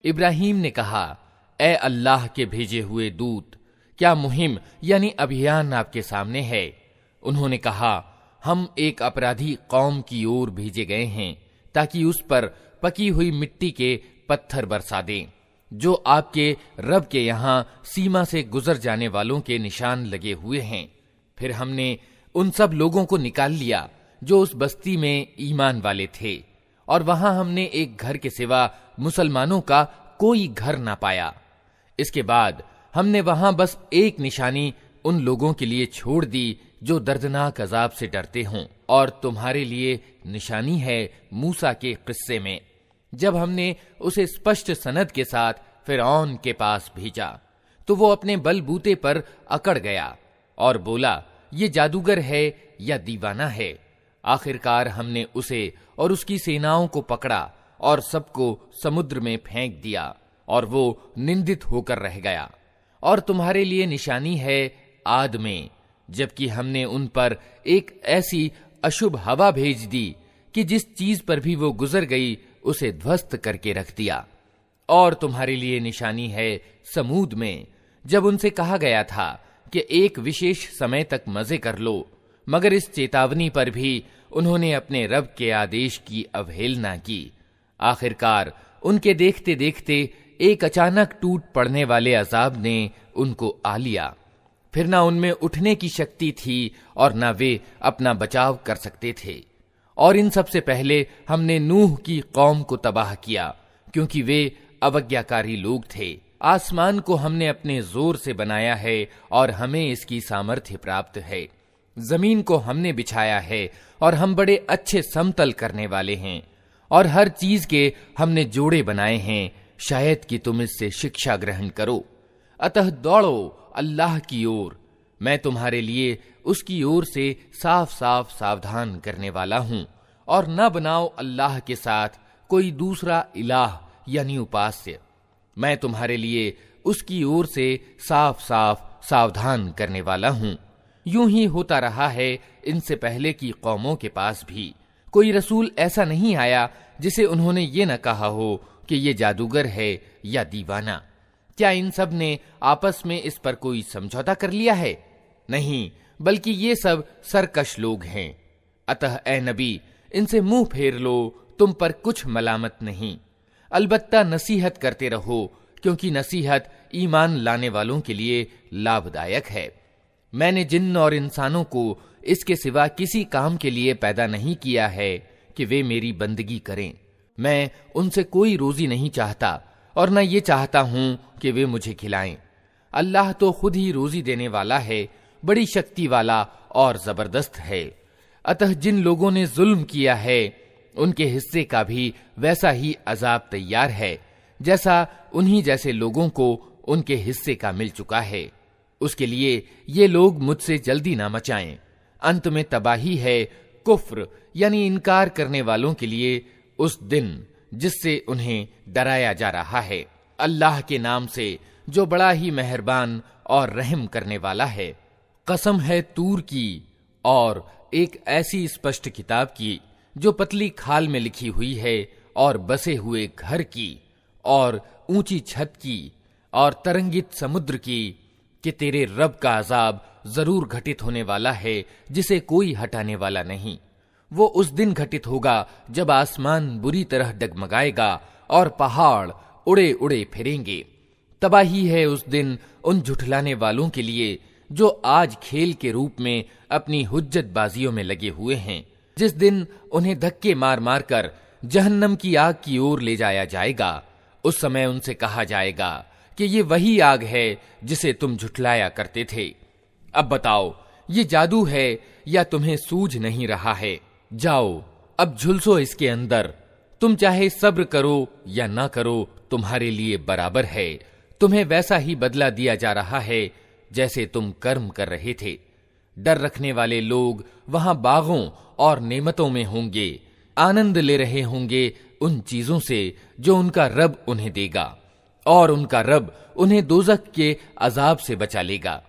इब्राहीम ने कहा, ए अल्लाह के भेजे हुए दूत, क्या मुहिम यानी अभियान आपके सामने है? उन्होंने कहा, हम एक अपराधी कौम की ओर भेजे गए हैं ताकि उस पर पकी हुई मिट्टी के पत्थर बरसा दें, जो आपके रब के यहाँ सीमा से गुजर जाने वालों के निशान लगे हुए हैं। फिर हमने उन सब लोगों को निकाल लिया जो उस बस्ती में ईमान वाले थे, और वहां हमने एक घर के सिवा मुसलमानों का कोई घर ना पाया। इसके बाद हमने वहां बस एक निशानी उन लोगों के लिए छोड़ दी जो दर्दनाक अजाब से डरते हों, और तुम्हारे लिए निशानी है मूसा के किस्से में, जब हमने उसे स्पष्ट सनद के साथ फिरौन के पास भेजा तो वो अपने बलबूते पर अकड़ गया और बोला, ये जादूगर है या दीवाना है। आखिरकार हमने उसे और उसकी सेनाओं को पकड़ा और सबको समुद्र में फेंक दिया, और वो निंदित होकर रह गया। और तुम्हारे लिए निशानी है आद में, जबकि हमने उन पर एक ऐसी अशुभ हवा भेज दी कि जिस चीज पर भी वो गुजर गई उसे ध्वस्त करके रख दिया। और तुम्हारे लिए निशानी है समूद में, जब उनसे कहा गया था कि एक विशेष समय तक मजे कर लो, मगर इस चेतावनी पर भी उन्होंने अपने रब के आदेश की अवहेलना की। आखिरकार उनके देखते देखते एक अचानक टूट पड़ने वाले अजाब ने उनको आ लिया। फिर ना उनमें उठने की शक्ति थी और ना वे अपना बचाव कर सकते थे। और इन सबसे पहले हमने नूह की कौम को तबाह किया, क्योंकि वे अवज्ञाकारी लोग थे। आसमान को हमने अपने जोर से बनाया है और हमें इसकी सामर्थ्य प्राप्त है। जमीन को हमने बिछाया है और हम बड़े अच्छे समतल करने वाले हैं, और हर चीज के हमने जोड़े बनाए हैं, शायद कि तुम इससे शिक्षा ग्रहण करो। अतः दौड़ो अल्लाह की ओर, मैं तुम्हारे लिए उसकी ओर से साफ साफ सावधान करने वाला हूं, और न बनाओ अल्लाह के साथ कोई दूसरा इलाह यानी उपास्य। मैं तुम्हारे लिए उसकी ओर से साफ साफ सावधान करने वाला हूं। यूं ही होता रहा है इनसे पहले की कौमों के पास भी। कोई रसूल ऐसा नहीं आया जिसे उन्होंने ये न कहा हो कि ये जादूगर है या दीवाना। क्या इन सब ने आपस में इस पर कोई समझौता कर लिया है? नहीं, बल्कि ये सब सरकश लोग हैं। अतः ए नबी, इनसे मुंह फेर लो, तुम पर कुछ मलामत नहीं। अलबत्ता नसीहत करते रहो, क्योंकि नसीहत ईमान लाने वालों के लिए लाभदायक है। मैंने जिन्न और इंसानों को इसके सिवा किसी काम के लिए पैदा नहीं किया है कि वे मेरी बंदगी करें। मैं उनसे कोई रोजी नहीं चाहता, और न ये चाहता हूं कि वे मुझे खिलाएं। अल्लाह तो खुद ही रोजी देने वाला है, बड़ी शक्ति वाला और जबरदस्त है। अतः जिन लोगों ने जुल्म किया है उनके हिस्से का भी वैसा ही अजाब तैयार है, जैसा उन्हीं जैसे लोगों को उनके हिस्से का मिल चुका है। उसके लिए ये लोग मुझसे जल्दी ना मचाएं। अंत में तबाही है कुफ्र यानी इनकार करने वालों के लिए उस दिन जिससे उन्हें डराया जा रहा है। अल्लाह के नाम से जो बड़ा ही मेहरबान और रहम करने वाला है। कसम है तूर की और एक ऐसी स्पष्ट किताब की जो पतली खाल में लिखी हुई है, और बसे हुए घर की, और ऊंची छत की, और तरंगित समुद्र की, कि तेरे रब का अजाब जरूर घटित होने वाला है जिसे कोई हटाने वाला नहीं। वो उस दिन घटित होगा जब आसमान बुरी तरह डगमगाएगा और पहाड़ उड़े उड़े फिरेंगे। तबाही है उस दिन उन झुठलाने वालों के लिए जो आज खेल के रूप में अपनी हुज्जत बाजियों में लगे हुए हैं। जिस दिन उन्हें धक्के मार मार कर जहन्नम की आग की ओर ले जाया जाएगा, उस समय उनसे कहा जाएगा कि ये वही आग है जिसे तुम झुठलाया करते थे। अब बताओ, ये जादू है या तुम्हें सूझ नहीं रहा है? जाओ अब झुलसो इसके अंदर। तुम चाहे सब्र करो या ना करो, तुम्हारे लिए बराबर है। तुम्हें वैसा ही बदला दिया जा रहा है जैसे तुम कर्म कर रहे थे। डर रखने वाले लोग वहां बागों और नेमतों में होंगे, आनंद ले रहे होंगे उन चीजों से जो उनका रब उन्हें देगा, और उनका रब उन्हें दोजख के अजाब से बचा लेगा।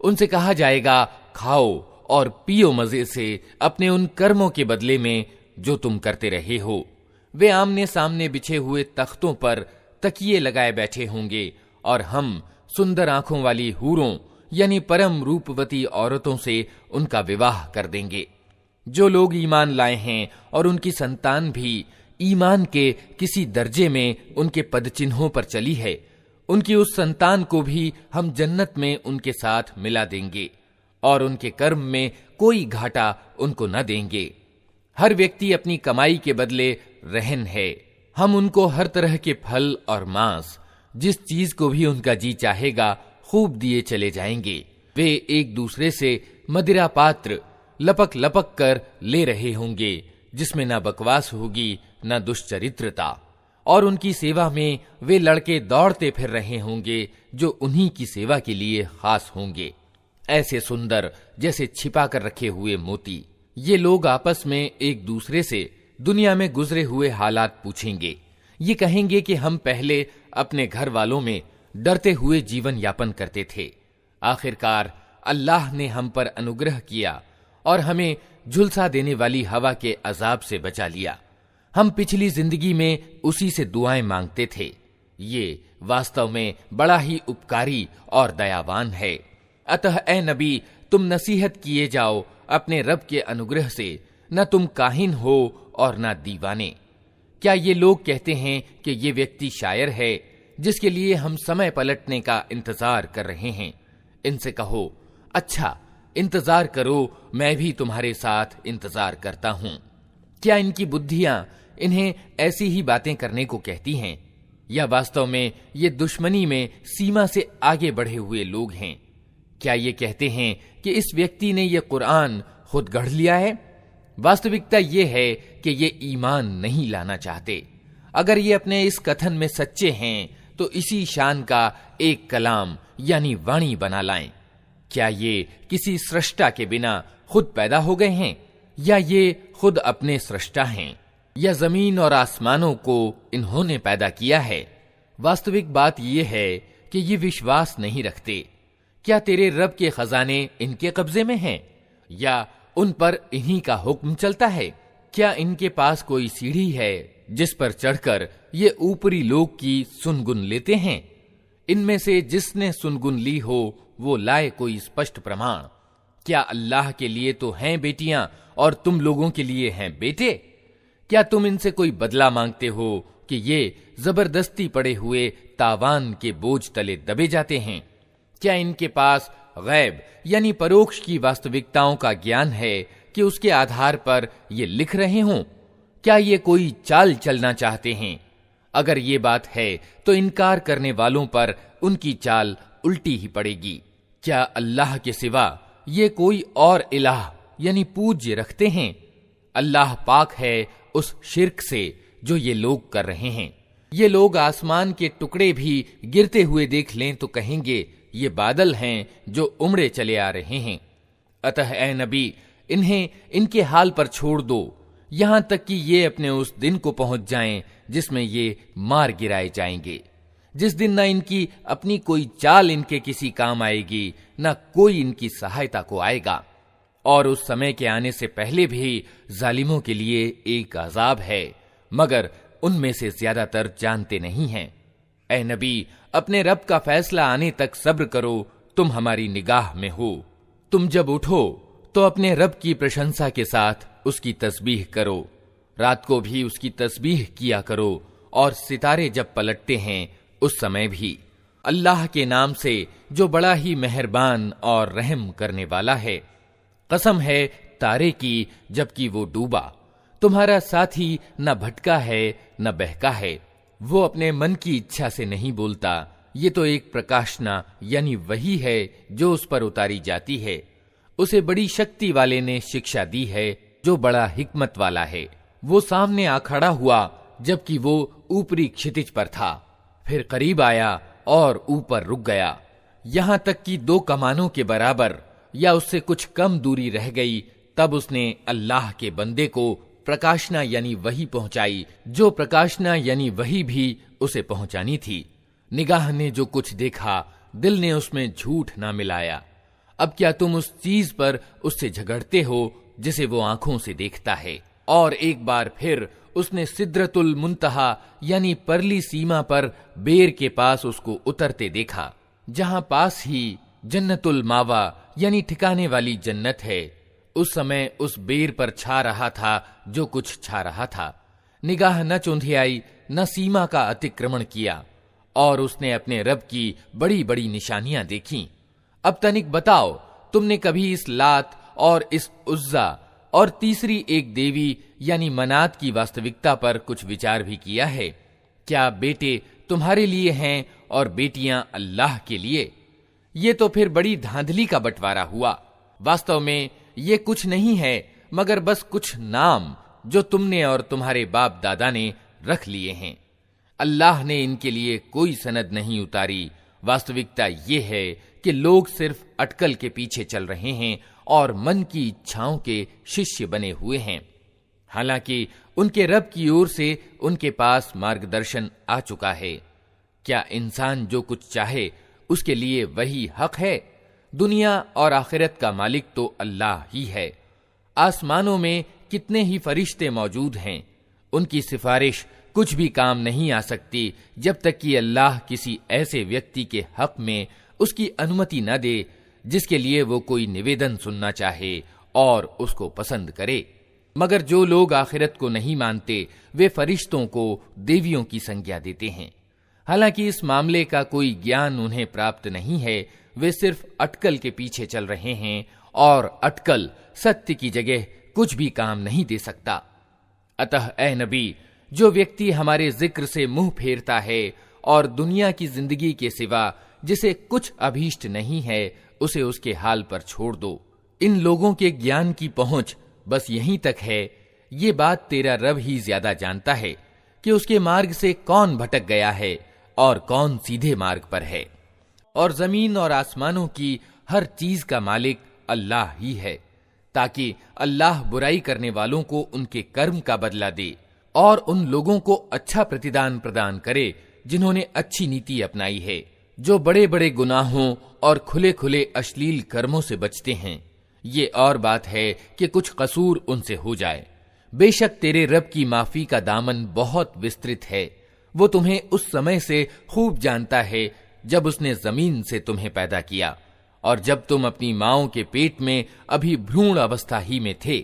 उनसे कहा जाएगा, खाओ और पियो मजे से अपने उन कर्मों के बदले में जो तुम करते रहे हो। वे आमने सामने बिछे हुए तख्तों पर तकिए लगाए बैठे होंगे और हम सुंदर आंखों वाली हूरों यानी परम रूपवती औरतों से उनका विवाह कर देंगे। जो लोग ईमान लाए हैं और उनकी संतान भी ईमान के किसी दर्जे में उनके पदचिन्हों पर चली है, उनकी उस संतान को भी हम जन्नत में उनके साथ मिला देंगे और उनके कर्म में कोई घाटा उनको न देंगे। हर व्यक्ति अपनी कमाई के बदले रहन है। हम उनको हर तरह के फल और मांस, जिस चीज को भी उनका जी चाहेगा, खूब दिए चले जाएंगे। वे एक दूसरे से मदिरा पात्र लपक लपक कर ले रहे होंगे, जिसमें न बकवास होगी न दुष्चरित्रता, और उनकी सेवा में वे लड़के दौड़ते फिर रहे होंगे जो उन्हीं की सेवा के लिए खास होंगे, ऐसे सुंदर जैसे छिपा कर रखे हुए मोती। ये लोग आपस में एक दूसरे से दुनिया में गुजरे हुए हालात पूछेंगे। ये कहेंगे कि हम पहले अपने घर वालों में डरते हुए जीवन यापन करते थे, आखिरकार अल्लाह ने हम पर अनुग्रह किया और हमें झुलसा देने वाली हवा के अजाब से बचा लिया। हम पिछली जिंदगी में उसी से दुआएं मांगते थे। ये वास्तव में बड़ा ही उपकारी और दयावान है। अतः ए नबी, तुम नसीहत किए जाओ अपने रब के अनुग्रह से, न तुम काहिन हो और न दीवाने। क्या ये लोग कहते हैं कि ये व्यक्ति शायर है जिसके लिए हम समय पलटने का इंतजार कर रहे हैं? इनसे कहो, अच्छा इंतजार करो, मैं भी तुम्हारे साथ इंतजार करता हूं। क्या इनकी बुद्धियां इन्हें ऐसी ही बातें करने को कहती हैं, या वास्तव में ये दुश्मनी में सीमा से आगे बढ़े हुए लोग हैं? क्या ये कहते हैं कि इस व्यक्ति ने ये कुरान खुद गढ़ लिया है? वास्तविकता ये है कि ये ईमान नहीं लाना चाहते। अगर ये अपने इस कथन में सच्चे हैं तो इसी शान का एक कलाम यानी वाणी बना लाएं। क्या ये किसी सृष्टा के बिना खुद पैदा हो गए हैं, या ये खुद अपने सृष्टा हैं, या जमीन और आसमानों को इन्होंने पैदा किया है? वास्तविक बात यह है कि ये विश्वास नहीं रखते। क्या तेरे रब के खजाने इनके कब्जे में हैं, या उन पर इन्हीं का हुक्म चलता है? क्या इनके पास कोई सीढ़ी है जिस पर चढ़कर ये ऊपरी लोक की सुनगुन लेते हैं? इनमें से जिसने सुनगुन ली हो वो लाए कोई स्पष्ट प्रमाण। क्या अल्लाह के लिए तो हैं बेटियां और तुम लोगों के लिए हैं बेटे? क्या तुम इनसे कोई बदला मांगते हो कि ये जबरदस्ती पड़े हुए तावान के बोझ तले दबे जाते हैं? क्या इनके पास गैब यानी परोक्ष की वास्तविकताओं का ज्ञान है कि उसके आधार पर ये लिख रहे हों? क्या ये कोई चाल चलना चाहते हैं? अगर ये बात है तो इनकार करने वालों पर उनकी चाल उल्टी ही पड़ेगी। क्या अल्लाह के सिवा ये कोई और इलाह यानी पूज्य रखते हैं? अल्लाह पाक है उस शिर्क से जो ये लोग कर रहे हैं। ये लोग आसमान के टुकड़े भी गिरते हुए देख लें तो कहेंगे ये बादल हैं जो उमड़े चले आ रहे हैं। अतः ए नबी, इन्हें इनके हाल पर छोड़ दो, यहां तक कि ये अपने उस दिन को पहुंच जाएं जिसमें ये मार गिराए जाएंगे, जिस दिन न इनकी अपनी कोई चाल इनके किसी काम आएगी, न कोई इनकी सहायता को आएगा। और उस समय के आने से पहले भी जालिमों के लिए एक अजाब है, मगर उनमें से ज्यादातर जानते नहीं हैं। ए नबी, अपने रब का फैसला आने तक सब्र करो, तुम हमारी निगाह में हो। तुम जब उठो तो अपने रब की प्रशंसा के साथ उसकी तस्बीह करो, रात को भी उसकी तस्बीह किया करो, और सितारे जब पलटते हैं उस समय भी। अल्लाह के नाम से जो बड़ा ही मेहरबान और रहम करने वाला है। कसम है तारे की जबकि वो डूबा, तुम्हारा साथी न भटका है न बहका है, वो अपने मन की इच्छा से नहीं बोलता। ये तो एक प्रकाशना यानी वही है जो उस पर उतारी जाती है। उसे बड़ी शक्ति वाले ने शिक्षा दी है जो बड़ा हिकमत वाला है। वो सामने आ खड़ा हुआ जबकि वो ऊपरी क्षितिज पर था, फिर करीब आया और ऊपर रुक गया, यहां तक कि 2 कमानों के बराबर या उससे कुछ कम दूरी रह गई। तब उसने अल्लाह के बंदे को प्रकाशना यानी वही पहुंचाई जो प्रकाशना यानी वही भी उसे पहुंचानी थी। निगाह ने जो कुछ देखा, दिल ने उसमें झूठ ना मिलाया। अब क्या तुम उस चीज पर उससे झगड़ते हो जिसे वो आंखों से देखता है? और एक बार फिर उसने सिद्रतुल मुंतहा यानी परली सीमा पर बेर के पास उसको उतरते देखा, जहां पास ही जन्नतुल मावा यानी ठिकाने वाली जन्नत है। उस समय उस बेर पर छा रहा था जो कुछ छा रहा था। निगाह न चौंधियाई, न सीमा का अतिक्रमण किया, और उसने अपने रब की बड़ी बड़ी निशानियां देखीं। अब तनिक बताओ, तुमने कभी इस लात और इस उज्जा और तीसरी एक देवी यानी मनात की वास्तविकता पर कुछ विचार भी किया है? क्या बेटे तुम्हारे लिए हैं और बेटियां अल्लाह के लिए? ये तो फिर बड़ी धांधली का बंटवारा हुआ। वास्तव में ये कुछ नहीं है मगर बस कुछ नाम जो तुमने और तुम्हारे बाप दादा ने रख लिए हैं। अल्लाह ने इनके लिए कोई सनद नहीं उतारी। वास्तविकता ये है कि लोग सिर्फ अटकल के पीछे चल रहे हैं और मन की इच्छाओं के शिष्य बने हुए हैं, हालांकि उनके रब की ओर से उनके पास मार्गदर्शन आ चुका है। क्या इंसान जो कुछ चाहे उसके लिए वही हक है? दुनिया और आखिरत का मालिक तो अल्लाह ही है। आसमानों में कितने ही फरिश्ते मौजूद हैं, उनकी सिफारिश कुछ भी काम नहीं आ सकती जब तक कि अल्लाह किसी ऐसे व्यक्ति के हक में उसकी अनुमति न दे जिसके लिए वो कोई निवेदन सुनना चाहे और उसको पसंद करे। मगर जो लोग आखिरत को नहीं मानते वे फरिश्तों को देवियों की संज्ञा देते हैं। हालांकि इस मामले का कोई ज्ञान उन्हें प्राप्त नहीं है, वे सिर्फ अटकल के पीछे चल रहे हैं और अटकल सत्य की जगह कुछ भी काम नहीं दे सकता। अतः ए नबी, जो व्यक्ति हमारे जिक्र से मुंह फेरता है और दुनिया की जिंदगी के सिवा जिसे कुछ अभीष्ट नहीं है उसे उसके हाल पर छोड़ दो। इन लोगों के ज्ञान की पहुंच बस यहीं तक है। ये बात तेरा रब ही ज्यादा जानता है कि उसके मार्ग से कौन भटक गया है और कौन सीधे मार्ग पर है। और जमीन और आसमानों की हर चीज का मालिक अल्लाह ही है, ताकि अल्लाह बुराई करने वालों को उनके कर्म का बदला दे और उन लोगों को अच्छा प्रतिदान प्रदान करे जिन्होंने अच्छी नीति अपनाई है, जो बड़े बड़े गुनाहों और खुले खुले अश्लील कर्मों से बचते हैं। ये और बात है कि कुछ कसूर उनसे हो जाए। बेशक तेरे रब की माफी का दामन बहुत विस्तृत है। वो तुम्हें उस समय से खूब जानता है जब उसने जमीन से तुम्हें पैदा किया और जब तुम अपनी माओं के पेट में अभी भ्रूण अवस्था ही में थे।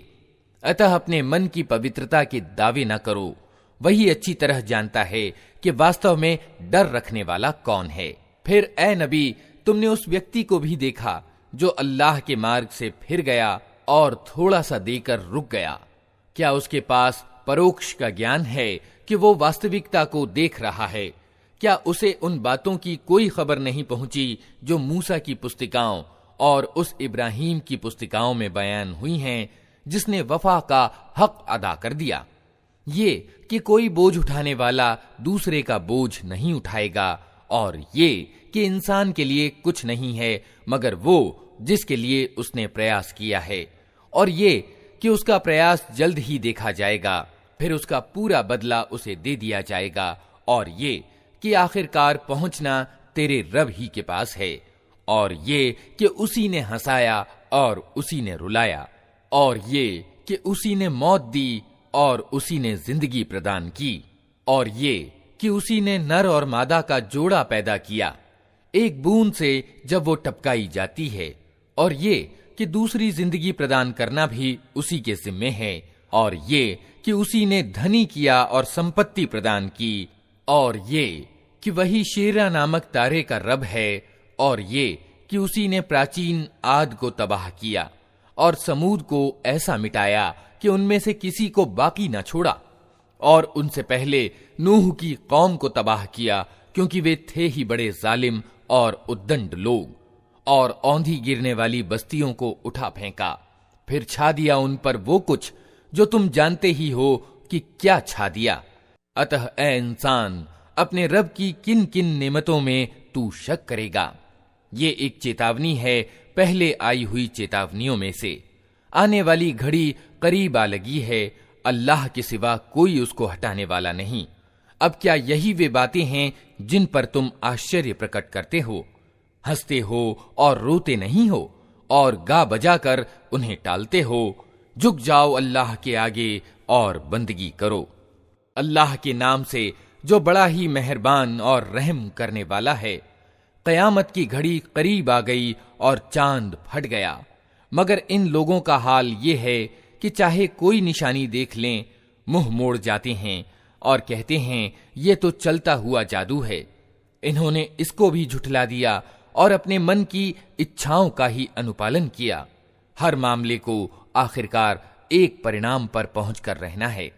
अतः अपने मन की पवित्रता के दावे न करो। वही अच्छी तरह जानता है कि वास्तव में डर रखने वाला कौन है। फिर ए नबी, तुमने उस व्यक्ति को भी देखा जो अल्लाह के मार्ग से फिर गया और थोड़ा सा देकर रुक गया। क्या उसके पास परोक्ष का ज्ञान है कि वो वास्तविकता को देख रहा है? क्या उसे उन बातों की कोई खबर नहीं पहुंची जो मूसा की पुस्तिकाओं और उस इब्राहिम की पुस्तिकाओं में बयान हुई हैं, जिसने वफा का हक अदा कर दिया? ये कि कोई बोझ उठाने वाला दूसरे का बोझ नहीं उठाएगा, और ये कि इंसान के लिए कुछ नहीं है मगर वो जिसके लिए उसने प्रयास किया है, और ये कि उसका प्रयास जल्द ही देखा जाएगा, फिर उसका पूरा बदला उसे दे दिया जाएगा, और ये कि आखिरकार पहुंचना तेरे रब ही के पास है, और ये कि उसी ने हंसाया और उसी ने रुलाया, और ये कि उसी ने मौत दी और उसी ने जिंदगी प्रदान की, और ये कि उसी ने नर और मादा का जोड़ा पैदा किया एक बूंद से जब वो टपकाई जाती है, और ये कि दूसरी जिंदगी प्रदान करना भी उसी के जिम्मे है, और ये कि उसी ने धनी किया और संपत्ति प्रदान की, और ये कि वही शेरा नामक तारे का रब है, और ये कि उसी ने प्राचीन आद को तबाह किया और समूद को ऐसा मिटाया कि उनमें से किसी को बाकी न छोड़ा, और उनसे पहले नूह की कौम को तबाह किया क्योंकि वे थे ही बड़े जालिम और उद्दंड लोग, और औंधी गिरने वाली बस्तियों को उठा फेंका, फिर छा दिया उन पर वो कुछ जो तुम जानते ही हो कि क्या छा दिया। अतः ए इंसान, अपने रब की किन किन नेमतों में तू शक करेगा? ये एक चेतावनी है पहले आई हुई चेतावनियों में से। आने वाली घड़ी करीब आ लगी है, अल्लाह के सिवा कोई उसको हटाने वाला नहीं। अब क्या यही वे बातें हैं जिन पर तुम आश्चर्य प्रकट करते हो, हंसते हो और रोते नहीं हो, और गा बजा कर उन्हें टालते हो? झुक जाओ अल्लाह के आगे और बंदगी करो। अल्लाह के नाम से जो बड़ा ही मेहरबान और रहम करने वाला है। क़यामत की घड़ी करीब आ गई और चांद फट गया, मगर इन लोगों का हाल ये है कि चाहे कोई निशानी देख लें, मुंह मोड़ जाते हैं और कहते हैं ये तो चलता हुआ जादू है। इन्होंने इसको भी झुठला दिया और अपने मन की इच्छाओं का ही अनुपालन किया। हर मामले को आखिरकार एक परिणाम पर पहुंचकर रहना है।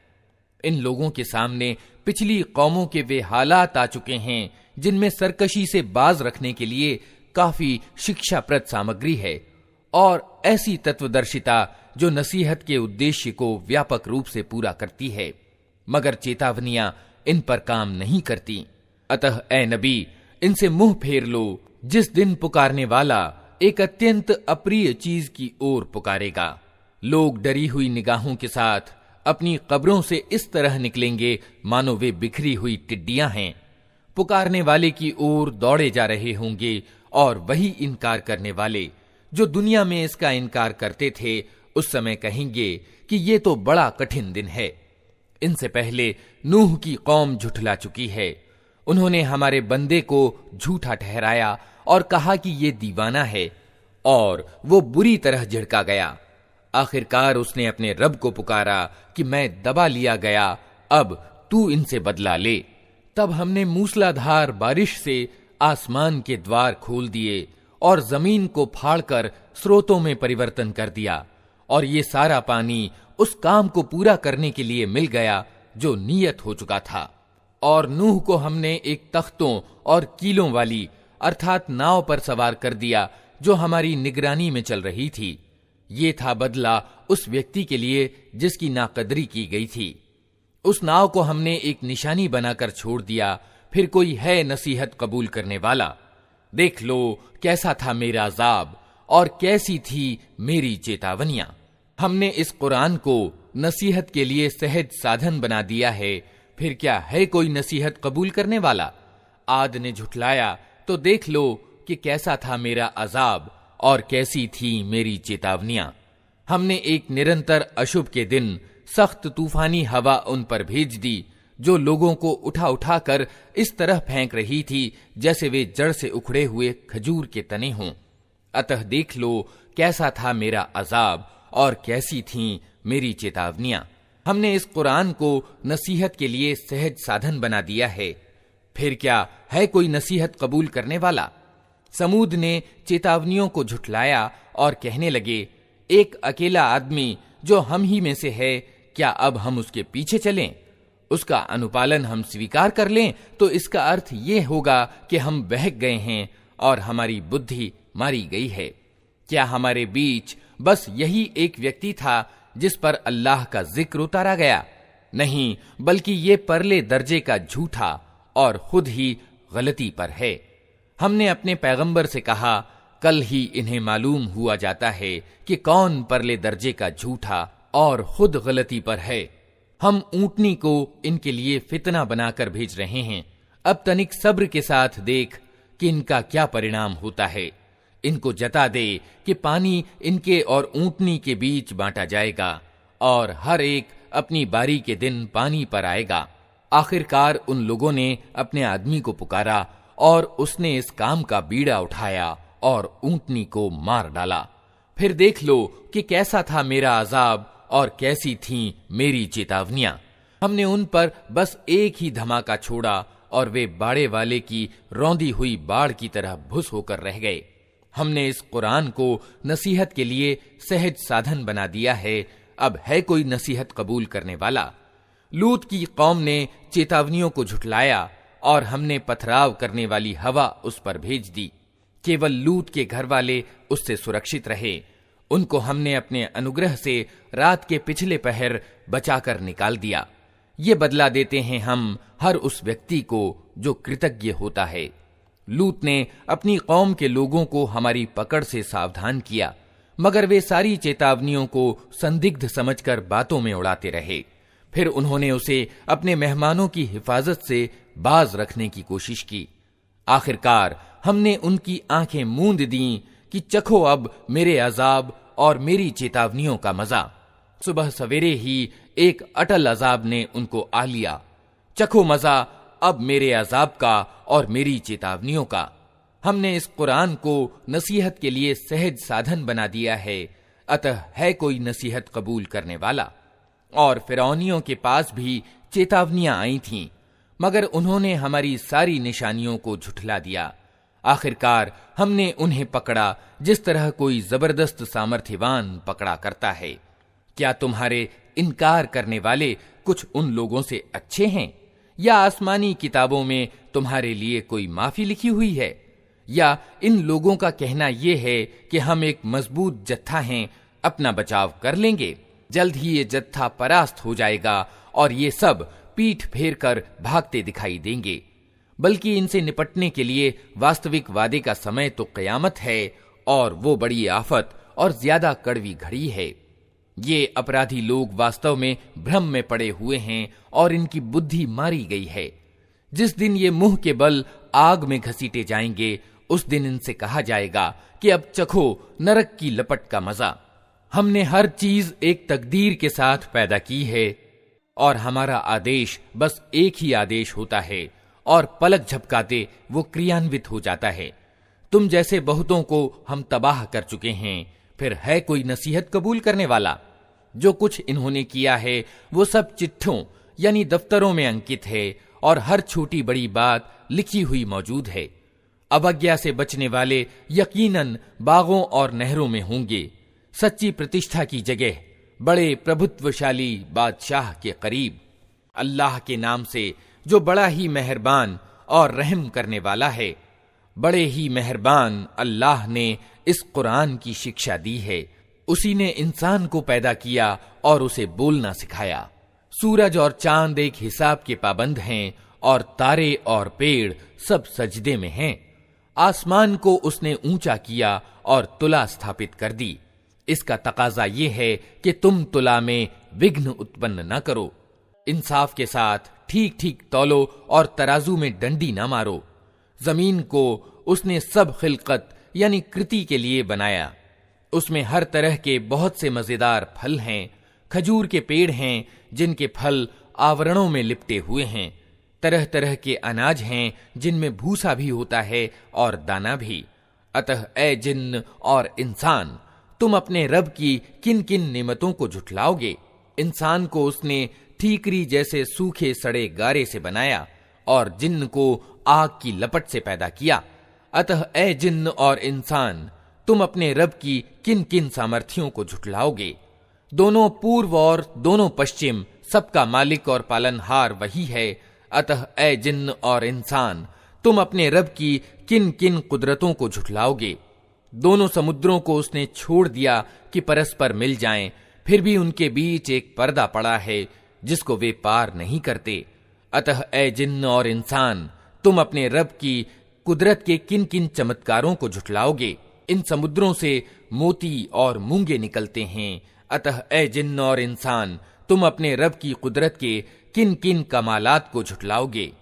इन लोगों के सामने पिछली कौमों के वे हालात आ चुके हैं जिनमें सरकशी से बाज रखने के लिए काफी शिक्षाप्रद सामग्री है और ऐसी तत्वदर्शिता जो नसीहत के उद्देश्य को व्यापक रूप से पूरा करती है, मगर चेतावनियां इन पर काम नहीं करती। अतः ए नबी, इनसे मुंह फेर लो। जिस दिन पुकारने वाला एक अत्यंत अप्रिय चीज की ओर पुकारेगा, लोग डरी हुई निगाहों के साथ अपनी कब्रों से इस तरह निकलेंगे मानो वे बिखरी हुई टिड्डियां हैं। पुकारने वाले की ओर दौड़े जा रहे होंगे और वही इनकार करने वाले जो दुनिया में इसका इनकार करते थे उस समय कहेंगे कि ये तो बड़ा कठिन दिन है। इनसे पहले नूह की कौम झुठला चुकी है। उन्होंने हमारे बंदे को झूठा ठहराया और कहा कि ये दीवाना है, और वो बुरी तरह झिड़का गया। आखिरकार उसने अपने रब को पुकारा कि मैं दबा लिया गया, अब तू इनसे बदला ले। तब हमने मूसलाधार बारिश से आसमान के द्वार खोल दिए और जमीन को फाड़कर स्रोतों में परिवर्तन कर दिया, और ये सारा पानी उस काम को पूरा करने के लिए मिल गया जो नियत हो चुका था। और नूह को हमने एक तख्तों और कीलों वाली अर्थात नाव पर सवार कर दिया जो हमारी निगरानी में चल रही थी। ये था बदला उस व्यक्ति के लिए जिसकी नाकदरी की गई थी। उस नाव को हमने एक निशानी बनाकर छोड़ दिया, फिर कोई है नसीहत कबूल करने वाला। देख लो कैसा था मेरा अजाब और कैसी थी मेरी चेतावनियां। हमने इस कुरान को नसीहत के लिए सहज साधन बना दिया है, फिर क्या है कोई नसीहत कबूल करने वाला। आद ने झुठलाया तो देख लो कि कैसा था मेरा अजाब और कैसी थी मेरी चेतावनियां। हमने एक निरंतर अशुभ के दिन सख्त तूफानी हवा उन पर भेज दी जो लोगों को उठा उठा कर इस तरह फेंक रही थी जैसे वे जड़ से उखड़े हुए खजूर के तने हों। अतः देख लो कैसा था मेरा अजाब और कैसी थी मेरी चेतावनियां। हमने इस कुरान को नसीहत के लिए सहज साधन बना दिया है, फिर क्या है कोई नसीहत कबूल करने वाला। समूद ने चेतावनियों को झुठलाया और कहने लगे, एक अकेला आदमी जो हम ही में से है, क्या अब हम उसके पीछे चलें? उसका अनुपालन हम स्वीकार कर लें तो इसका अर्थ ये होगा कि हम बहक गए हैं और हमारी बुद्धि मारी गई है। क्या हमारे बीच बस यही एक व्यक्ति था जिस पर अल्लाह का जिक्र उतारा गया? नहीं, बल्कि ये परले दर्जे का झूठा और खुद ही गलती पर है। हमने अपने पैगंबर से कहा, कल ही इन्हें मालूम हुआ जाता है कि कौन परले दर्जे का झूठा और खुद गलती पर है। हम ऊंटनी को इनके लिए फितना बनाकर भेज रहे हैं। अब तनिक सब्र के साथ देख कि इनका क्या परिणाम होता है। इनको जता दे कि पानी इनके और ऊंटनी के बीच बांटा जाएगा और हर एक अपनी बारी के दिन पानी पर आएगा। आखिरकार उन लोगों ने अपने आदमी को पुकारा और उसने इस काम का बीड़ा उठाया और ऊंटनी को मार डाला। फिर देख लो कि कैसा था मेरा अजाब और कैसी थी मेरी चेतावनियां। हमने उन पर बस एक ही धमाका छोड़ा और वे बाड़े वाले की रौंदी हुई बाढ़ की तरह भुस होकर रह गए। हमने इस कुरान को नसीहत के लिए सहज साधन बना दिया है, अब है कोई नसीहत कबूल करने वाला। लूत की कौम ने चेतावनियों को झुठलाया और हमने पथराव करने वाली हवा उस पर भेज दी। केवल लूत के घर वाले उससे सुरक्षित रहे। उनको हमने अपने अनुग्रह से रात के पिछले पहर बचाकर निकाल दिया। ये बदला देते हैं हम हर उस व्यक्ति को जो कृतज्ञ होता है। लूत ने अपनी कौम के लोगों को हमारी पकड़ से सावधान किया, मगर वे सारी चेतावनियों को संदिग्ध समझकर बातों में उड़ाते रहे। फिर उन्होंने उसे अपने मेहमानों की हिफाजत से बाज रखने की कोशिश की। आखिरकार हमने उनकी आंखें मूंद दी कि चखो अब मेरे अजाब और मेरी चेतावनियों का मजा। सुबह सवेरे ही एक अटल अजाब ने उनको आ लिया चखो मजा अब मेरे अजाब का और मेरी चेतावनियों का। हमने इस कुरान को नसीहत के लिए सहज साधन बना दिया है, अतः है कोई नसीहत कबूल करने वाला। और फिरौनियों के पास भी चेतावनियां आई थीं, मगर उन्होंने हमारी सारी निशानियों को झुठला दिया। आखिरकार हमने उन्हें पकड़ा जिस तरह कोई जबरदस्त सामर्थ्यवान पकड़ा करता है। क्या तुम्हारे इनकार करने वाले कुछ उन लोगों से अच्छे हैं, या आसमानी किताबों में तुम्हारे लिए कोई माफी लिखी हुई है? या इन लोगों का कहना यह है कि हम एक मजबूत जत्था हैं, अपना बचाव कर लेंगे, जल्द ही ये जत्था परास्त हो जाएगा और ये सब पीठ फेर कर भागते दिखाई देंगे। बल्कि इनसे निपटने के लिए वास्तविक वादे का समय तो कयामत है, और वो बड़ी आफत और ज्यादा कड़वी घड़ी है। ये अपराधी लोग वास्तव में भ्रम में पड़े हुए हैं और इनकी बुद्धि मारी गई है। जिस दिन ये मुंह के बल आग में घसीटे जाएंगे, उस दिन इनसे कहा जाएगा कि अब चखो नरक की लपट का मजा। हमने हर चीज एक तकदीर के साथ पैदा की है, और हमारा आदेश बस एक ही आदेश होता है, और पलक झपकाते वो क्रियान्वित हो जाता है। तुम जैसे बहुतों को हम तबाह कर चुके हैं, फिर है कोई नसीहत कबूल करने वाला? जो कुछ इन्होंने किया है वो सब चिट्ठों यानी दफ्तरों में अंकित है, और हर छोटी बड़ी बात लिखी हुई मौजूद है। अवज्ञा से बचने वाले यकीनन बागों और नहरों में होंगे, सच्ची प्रतिष्ठा की जगह बड़े प्रभुत्वशाली बादशाह के करीब। अल्लाह के नाम से जो बड़ा ही मेहरबान और रहम करने वाला है। बड़े ही मेहरबान अल्लाह ने इस कुरान की शिक्षा दी है। उसी ने इंसान को पैदा किया और उसे बोलना सिखाया। सूरज और चांद एक हिसाब के पाबंद हैं, और तारे और पेड़ सब सजदे में हैं। आसमान को उसने ऊंचा किया और तुला स्थापित कर दी। इसका तकाजा ये है कि तुम तुला में विघ्न उत्पन्न न करो। इंसाफ के साथ ठीक ठीक तौलो और तराजू में डंडी न मारो। जमीन को उसने सब खिलकत यानी कृति के लिए बनाया। उसमें हर तरह के बहुत से मजेदार फल हैं। खजूर के पेड़ हैं जिनके फल आवरणों में लिपटे हुए हैं। तरह तरह के अनाज हैं जिनमें भूसा भी होता है और दाना भी। अतः ए जिन्न और इंसान, तुम अपने रब की किन किन नेमतों को झुठलाओगे? इंसान को उसने ठीकरी जैसे सूखे सड़े गारे से बनाया, और जिन्न को आग की लपट से पैदा किया। अतः ए जिन्न और इंसान, तुम अपने रब की किन किन सामर्थ्यों को झुठलाओगे? दोनों पूर्व और दोनों पश्चिम सबका मालिक और पालनहार वही है। अतः ए जिन्न और इंसान, तुम अपने रब की किन किन कुदरतों को झुठलाओगे? दोनों समुद्रों को उसने छोड़ दिया कि परस्पर मिल जाएं, फिर भी उनके बीच एक पर्दा पड़ा है जिसको वे पार नहीं करते। अतः ए जिन्न और इंसान, तुम अपने रब की कुदरत के किन किन चमत्कारों को झुठलाओगे? इन समुद्रों से मोती और मूंगे निकलते हैं। अतः ए जिन्न और इंसान, तुम अपने रब की कुदरत के किन किन कमालात को झुठलाओगे?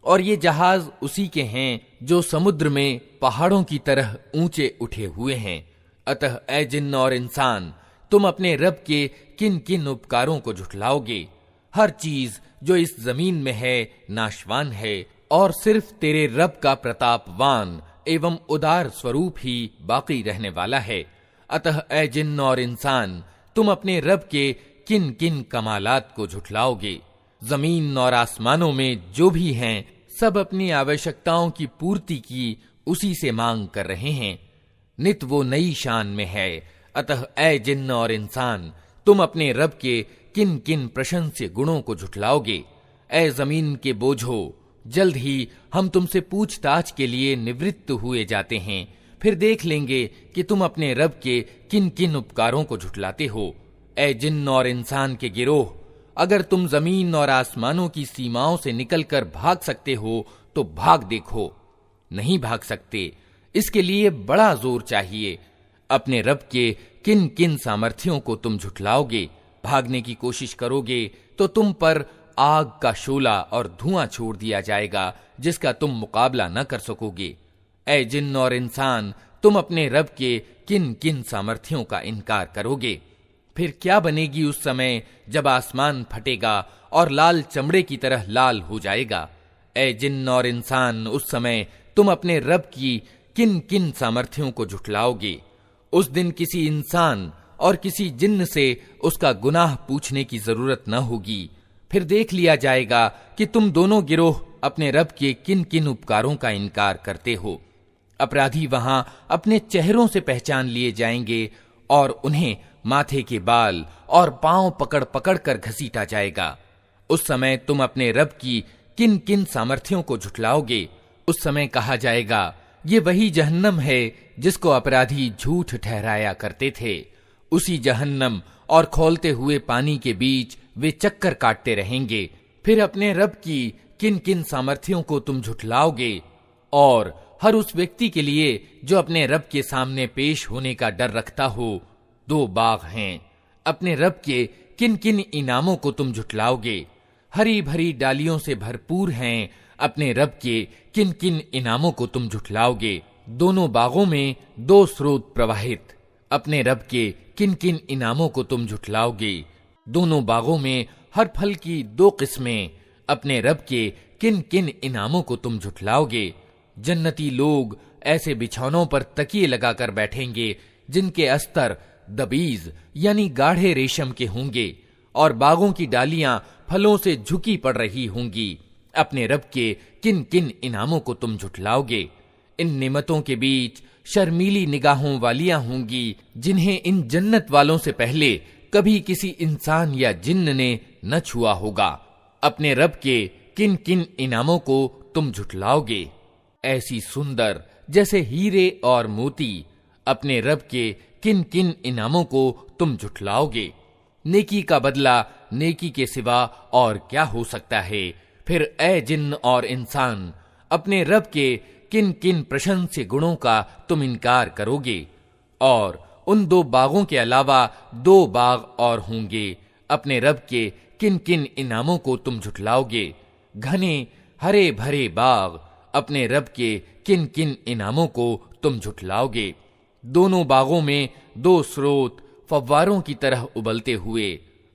और ये जहाज उसी के हैं जो समुद्र में पहाड़ों की तरह ऊंचे उठे हुए हैं। अतः ए जिन्न और इंसान, तुम अपने रब के किन किन उपकारों को झुठलाओगे? हर चीज जो इस जमीन में है नाशवान है, और सिर्फ तेरे रब का प्रतापवान एवं उदार स्वरूप ही बाकी रहने वाला है। अतः ए जिन्न और इंसान, तुम अपने रब के किन किन कमालात को झुठलाओगे? जमीन और आसमानों में जो भी हैं, सब अपनी आवश्यकताओं की पूर्ति की उसी से मांग कर रहे हैं। नित वो नई शान में है। अतः ए जिन्न और इंसान, तुम अपने रब के किन किन प्रशंस्य गुणों को झुठलाओगे? ए जमीन के बोझो, जल्द ही हम तुमसे पूछताछ के लिए निवृत्त हुए जाते हैं, फिर देख लेंगे कि तुम अपने रब के किन किन उपकारों को झुठलाते हो। ए जिन्न और इंसान के गिरोह, अगर तुम जमीन और आसमानों की सीमाओं से निकलकर भाग सकते हो तो भाग देखो। नहीं भाग सकते, इसके लिए बड़ा जोर चाहिए। अपने रब के किन किन सामर्थ्यों को तुम झुठलाओगे? भागने की कोशिश करोगे तो तुम पर आग का शोला और धुआं छोड़ दिया जाएगा जिसका तुम मुकाबला न कर सकोगे। ए जिन्न और इंसान, तुम अपने रब के किन किन सामर्थ्यों का इनकार करोगे? फिर क्या बनेगी उस समय जब आसमान फटेगा और लाल चमड़े की तरह लाल हो जाएगा। ऐ जिन्न और इंसान, उस समय तुम अपने रब की किन किन सामर्थ्यों को झुठलाओगे। उस दिन किसी इंसान और किसी जिन्न से उसका गुनाह पूछने की जरूरत न होगी। फिर देख लिया जाएगा कि तुम दोनों गिरोह अपने रब के किन किन उपकारों का इनकार करते हो। अपराधी वहां अपने चेहरों से पहचान लिए जाएंगे और उन्हें माथे के बाल और पांव पकड़ पकड़ कर घसीटा जाएगा। उस समय तुम अपने रब की किन किन सामर्थ्यों को झुठलाओगे। उस समय कहा जाएगा, ये वही जहन्नम है जिसको अपराधी झूठ ठहराया करते थे। उसी जहन्नम और खौलते हुए पानी के बीच वे चक्कर काटते रहेंगे। फिर अपने रब की किन किन सामर्थ्यों को तुम झुठलाओगे। और हर उस व्यक्ति के लिए जो अपने रब के सामने पेश होने का डर रखता हो 2 बाग हैं। अपने रब के किन किन इनामों को तुम झुठलाओगे। हरी भरी डालियों से भरपूर हैं। अपने रब के किन किन इनामों को तुम झुठलाओगे। दोनों बागों में 2 स्रोत प्रवाहित। अपने रब के किन किन इनामों को तुम झुठलाओगे। दोनों बागों में हर फल की 2 किस्में। अपने रब के किन किन इनामों को तुम झुठलाओगे। जन्नती लोग ऐसे बिछौनों पर तकिए लगाकर बैठेंगे जिनके अस्तर दबीज यानी गाढ़े रेशम के होंगे और बागों की डालियां फलों से झुकी पड़ रही होंगी। अपने रब के किन किन इनामों को तुम झुठलाओगे। इन नेमतों के बीच शर्मीली निगाहों वालियां होंगी जिन्हें इन जन्नत वालों से पहले कभी किसी इंसान या जिन्न ने न छुआ होगा। अपने रब के किन किन इनामों को तुम झुठलाओगे। ऐसी सुंदर जैसे हीरे और मोती। अपने रब के किन किन इनामों को तुम झुठलाओगे। नेकी का बदला नेकी के सिवा और क्या हो सकता है। फिर ऐ जिन्न और इंसान, अपने रब के किन किन प्रशंस्य गुणों का तुम इनकार करोगे। और उन 2 बागों के अलावा 2 बाग और होंगे। अपने रब के किन किन इनामों को तुम झुठलाओगे। घने हरे भरे बाग। अपने रब के किन किन इनामों को तुम झुठलाओगे। दोनों बागों में 2 स्रोत फव्वारों की तरह उबलते हुए।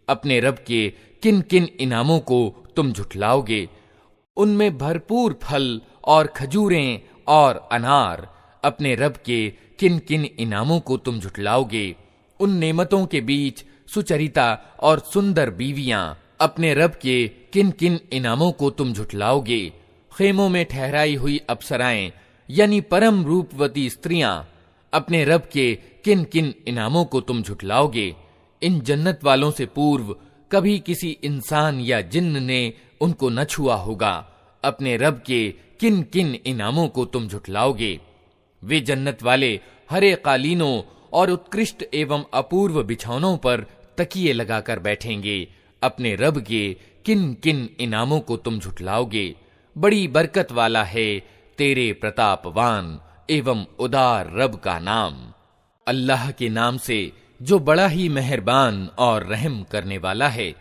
अपने रब के किन किन इनामों को तुम झुठलाओगे। उनमें भरपूर फल और खजूरें और अनार। अपने रब के किन किन इनामों को तुम झुठलाओगे। उन नेमतों के बीच सुचरिता और सुंदर बीवियां। अपने रब के किन किन इनामों को तुम झुठलाओगे। खेमों में ठहराई हुई अप्सराएं यानी परम रूपवती स्त्रियां। अपने रब के किन किन इनामों को तुम झुठलाओगे। इन जन्नत वालों से पूर्व कभी किसी इंसान या जिन्न ने उनको न छुआ होगा। अपने रब के किन किन इनामों को तुम झुठलाओगे। वे जन्नत वाले हरे कालीनों और उत्कृष्ट एवं अपूर्व बिछौनों पर तकिए लगाकर बैठेंगे। अपने रब के किन किन इनामों को तुम झुठलाओगे। बड़ी बरकत वाला है तेरे प्रतापवान एवं उदार रब का नाम। अल्लाह के नाम से जो बड़ा ही मेहरबान और रहम करने वाला है।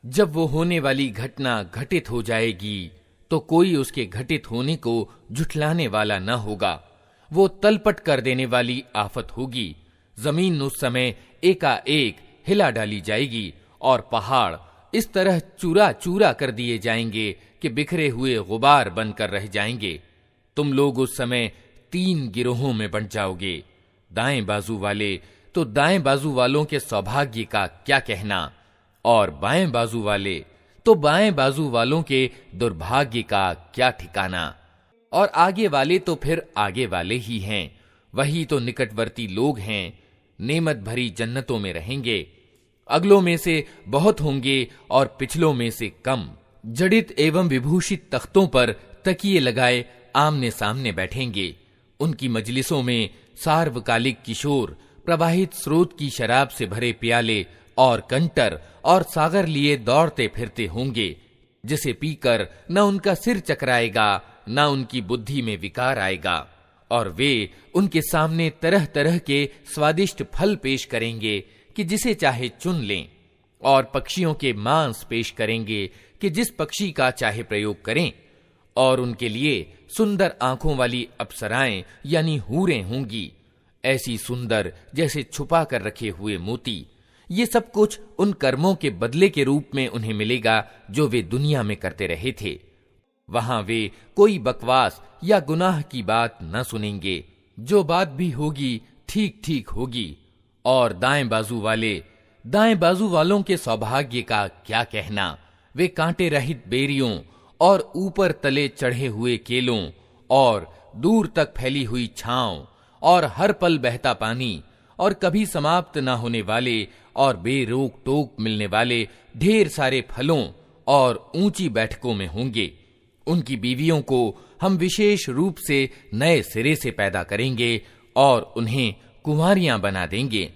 जब वो होने वाली घटना घटित हो जाएगी तो कोई उसके घटित होने को झुठलाने वाला न होगा। वो तलपट कर देने वाली आफत होगी। जमीन उस समय एकाएक हिला डाली जाएगी और पहाड़ इस तरह चूरा चूरा कर दिए जाएंगे कि बिखरे हुए गुबार बनकर रह जाएंगे। तुम लोग उस समय 3 गिरोहों में बंट जाओगे। दाएं बाजू वाले तो दाएं बाजू वालों के सौभाग्य का क्या कहना, और बाएं बाजू वाले तो बाएं बाजू वालों के दुर्भाग्य का क्या ठिकाना। और आगे वाले तो फिर आगे वाले ही हैं। वही तो निकटवर्ती लोग हैं। नेमत भरी जन्नतों में रहेंगे। अगलों में से बहुत होंगे और पिछलों में से कम। जड़ित एवं विभूषित तख्तों पर तकिए लगाए आमने सामने बैठेंगे। उनकी मजलिसों में सार्वकालिक किशोर प्रवाहित स्रोत की शराब से भरे प्याले और कंटर और सागर लिए दौड़ते फिरते होंगे, जिसे पीकर न उनका सिर चकराएगा न उनकी बुद्धि में विकार आएगा। और वे उनके सामने तरह तरह के स्वादिष्ट फल पेश करेंगे कि जिसे चाहे चुन लें, और पक्षियों के मांस पेश करेंगे कि जिस पक्षी का चाहे प्रयोग करें। और उनके लिए सुंदर आंखों वाली अप्सराएं यानी हूरें होंगी, ऐसी सुंदर जैसे छुपा कर रखे हुए मोती, ये सब कुछ उन कर्मों के बदले के रूप में उन्हें मिलेगा जो वे दुनिया में करते रहे थे। वहां वे कोई बकवास या गुनाह की बात न सुनेंगे। जो बात भी होगी ठीक ठीक होगी। और दाएं बाजू वालों के सौभाग्य का क्या कहना। वे कांटे रहित बेरियों और ऊपर तले चढ़े हुए केलों और दूर तक फैली हुई छांव और हर पल बहता पानी और कभी समाप्त न होने वाले और बेरोक टोक मिलने वाले ढेर सारे फलों और ऊंची बैठकों में होंगे। उनकी बीवियों को हम विशेष रूप से नए सिरे से पैदा करेंगे और उन्हें कुंवारियां बना देंगे,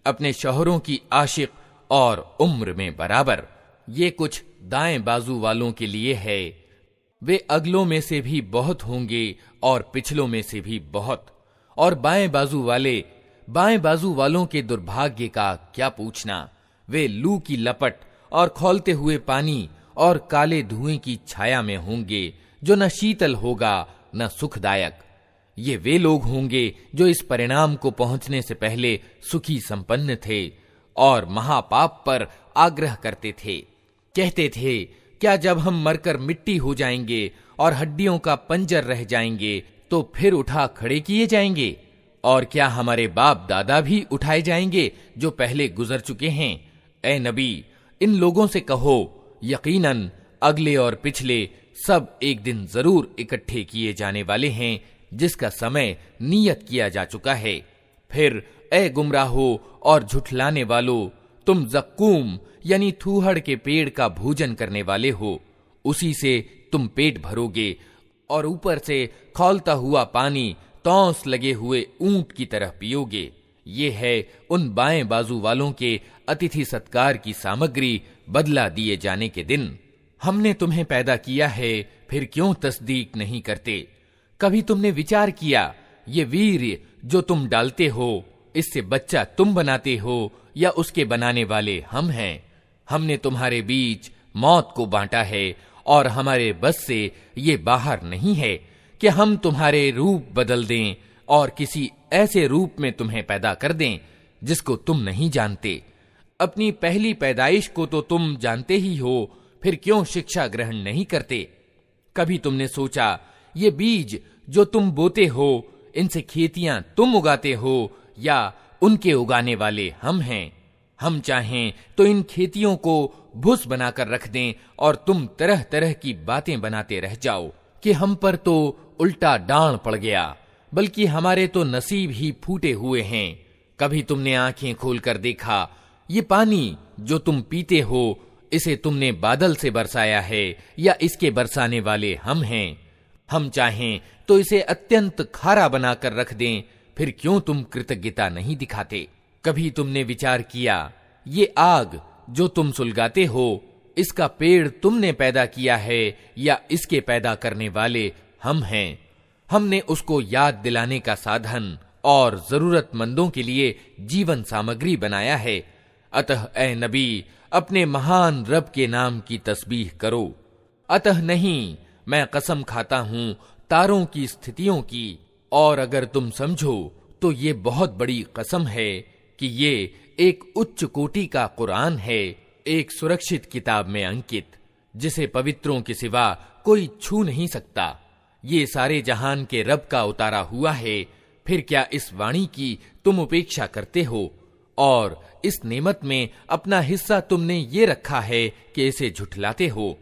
अपने शौहरों की आशिक और उम्र में बराबर। ये कुछ दाएं बाजू वालों के लिए है। वे अगलों में से भी बहुत होंगे और पिछलों में से भी बहुत। और बाएं बाजू वालों के दुर्भाग्य का क्या पूछना। वे लू की लपट और खौलते हुए पानी और काले धुएं की छाया में होंगे जो न शीतल होगा न सुखदायक। ये वे लोग होंगे जो इस परिणाम को पहुंचने से पहले सुखी संपन्न थे और महापाप पर आग्रह करते थे। कहते थे, क्या जब हम मरकर मिट्टी हो जाएंगे और हड्डियों का पंजर रह जाएंगे तो फिर उठा खड़े किए जाएंगे? और क्या हमारे बाप दादा भी उठाए जाएंगे जो पहले गुजर चुके हैं? ए नबी, इन लोगों से कहो, यकीनन अगले और पिछले सब एक दिन जरूर इकट्ठे किए जाने वाले हैं, जिसका समय नियत किया जा चुका है। फिर ए गुमराहो और झुठलाने वालों, तुम जक्कूम यानी थूहड़ के पेड़ का भोजन करने वाले हो। उसी से तुम पेट भरोगे और ऊपर से खौलता हुआ पानी तौंस लगे हुए ऊंट की तरह पियोगे। ये है उन बाएं बाजू वालों के अतिथि सत्कार की सामग्री बदला दिए जाने के दिन। हमने तुम्हें पैदा किया है, फिर क्यों तस्दीक नहीं करते? कभी तुमने विचार किया, ये वीर्य जो तुम डालते हो, इससे बच्चा तुम बनाते हो या उसके बनाने वाले हम हैं? हमने तुम्हारे बीच मौत को बांटा है और हमारे बस से ये बाहर नहीं है कि हम तुम्हारे रूप बदल दें और किसी ऐसे रूप में तुम्हें पैदा कर दें जिसको तुम नहीं जानते। अपनी पहली पैदाइश को तो तुम जानते ही हो, फिर क्यों शिक्षा ग्रहण नहीं करते? कभी तुमने सोचा, ये बीज जो तुम बोते हो, इनसे खेतियां तुम उगाते हो या उनके उगाने वाले हम हैं? हम चाहें तो इन खेतियों को भूस बनाकर रख दें और तुम तरह तरह की बातें बनाते रह जाओ कि हम पर तो उल्टा डांड पड़ गया, बल्कि हमारे तो नसीब ही फूटे हुए हैं। कभी तुमने आंखें खोलकर देखा, ये पानी जो तुम पीते हो, इसे तुमने बादल से बरसाया है या इसके बरसाने वाले हम हैं? हम चाहें तो इसे अत्यंत खारा बनाकर रख दें, फिर क्यों तुम कृतज्ञता नहीं दिखाते? कभी तुमने विचार किया, ये आग जो तुम सुलगाते हो, इसका पेड़ तुमने पैदा किया है या इसके पैदा करने वाले हम हैं? हमने उसको याद दिलाने का साधन और जरूरतमंदों के लिए जीवन सामग्री बनाया है। अतः ए नबी, अपने महान रब के नाम की तस्बीह करो। अतः नहीं, मैं कसम खाता हूं तारों की स्थितियों की, और अगर तुम समझो तो ये बहुत बड़ी कसम है कि ये एक उच्च कोटि का कुरान है, एक सुरक्षित किताब में अंकित, जिसे पवित्रों के सिवा कोई छू नहीं सकता। ये सारे जहान के रब का उतारा हुआ है। फिर क्या इस वाणी की तुम उपेक्षा करते हो? और इस नेमत में अपना हिस्सा तुमने ये रखा है कि इसे झुठलाते हो।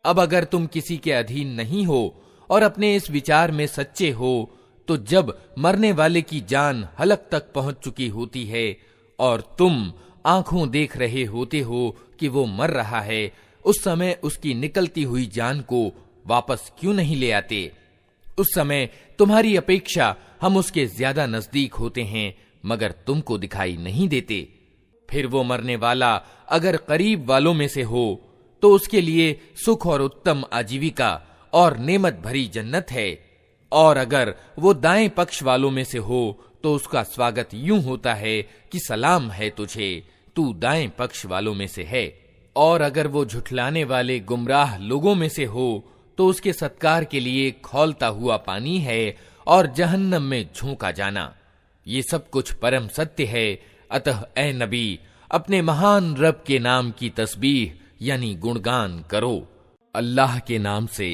अब अगर तुम किसी के अधीन नहीं हो और अपने इस विचार में सच्चे हो, तो जब मरने वाले की जान हलक तक पहुंच चुकी होती है और तुम आंखों देख रहे होते हो कि वो मर रहा है, उस समय उसकी निकलती हुई जान को वापस क्यों नहीं ले आते? उस समय तुम्हारी अपेक्षा हम उसके ज्यादा नजदीक होते हैं, मगर तुमको दिखाई नहीं देते। फिर वो मरने वाला अगर करीब वालों में से हो तो उसके लिए सुख और उत्तम आजीविका और नेमत भरी जन्नत है, और अगर वो दाएं पक्ष वालों में से हो तो उसका स्वागत यूं होता है कि सलाम है तुझे, तू दाएं पक्ष वालों में से है। और अगर वो झुठलाने वाले गुमराह लोगों में से हो तो उसके सत्कार के लिए खौलता हुआ पानी है और जहन्नम में झोंका जाना। ये सब कुछ परम सत्य है। अतः ए नबी, अपने महान रब के नाम की तस्बीह यानी गुणगान करो। अल्लाह के नाम से